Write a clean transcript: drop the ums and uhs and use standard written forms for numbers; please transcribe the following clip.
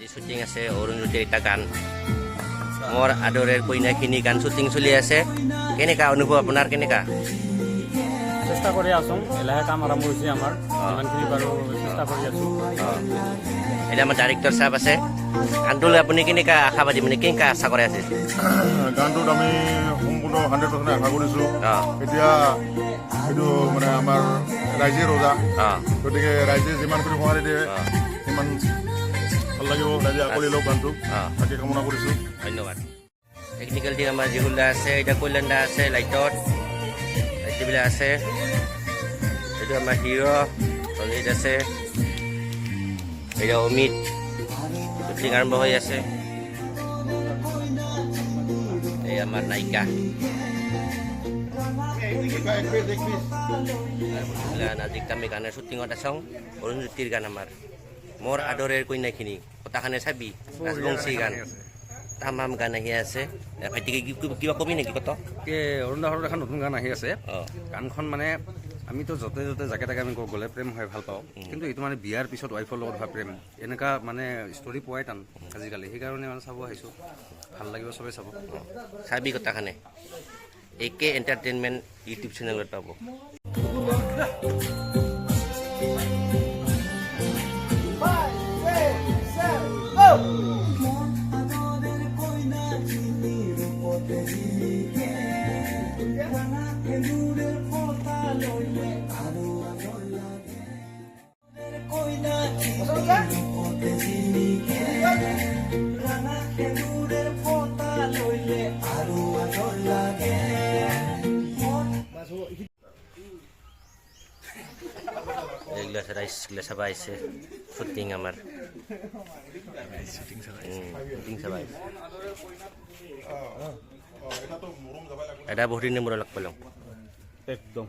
আজি শ্বুটিং আছে অৰুণজ্যোতিৰ এটা গান মোৰ আদৰেৰ কইনাখিনি গান শ্বুটিং চলি আছে কেনেকা অনুভৱ আপোনাৰ কেনেকা চেষ্টা কৰি আছোঁ এলাহে কাম আৰম্ভ হৈছে আমাৰ যিমানখিনি বাৰু চেষ্টা কৰি আছোঁ এটা আমাৰ ডাইৰেক্টৰ চাহেব আছে গানটোলৈ আপুনি কেনেকা আশাবাদী মানে কেনেকা আশা কৰে আছে গানটোত আমি সম্পূৰ্ণ 100% আশা কৰিছোঁ এতিয়া এইটো মানে আমাৰ ৰাইজে ৰজা গতিকে ৰাইজে যিমানখিনি সঁহাৰি দিয়ে সিমান ভাল লাগিব ৰাইজে আঁকোৱালি লওক গানটো তাকে কামনা কৰিছোঁ ধন্যবাদ টেকনিকেল টিম আমাৰ জিহুল্লা আছে এতিয়া কল্যাণদা আছে লাইটত লাইটবিলাক আছে এইটো আমাৰ হিৰো সঞ্জিত আছে এতিয়া অমিত শ্বুটিং আৰম্ভ হৈ আছে এই আমাৰ নায়িকা আজি আমি গানেৰ শ্বুটিঙত আছাওঁ অৰুণজ্যোতিৰ গান আমাৰ মোৰ আদৰেৰ কইনাখিনি কথাখানে চাবি ৰাজবংশী গান তামাম গান আহি আছে ভাইটিকে কিবা কবি নেকি কত অৰুণদাহৰ এখন নতুন গান আহি আছে গানখন মানে আমিতো য'তে য'তে জাকে তাকে আমি গ'লে প্ৰেম হয় ভাল পাওঁ কিন্তু এইটো মানে বিয়াৰ পিছত ৱাইফৰ লগত হোৱা প্ৰেম এনেকুৱা মানে ষ্টৰি পোৱাই টান আজিকালি সেইকাৰণে মানে চাব আহিছোঁ ভাল লাগিব চবেই চাব চাবি কথাখানে একে এণ্টাৰটেইনমেণ্ট ইউটিউব চেনেলত পাব এগুলা চাবা আহিছে শ্বুটিং আমাৰ শ্বুটিং চাবা আহিছে এটা বহুত দিনে মূৰত লগ পালোঁ একদম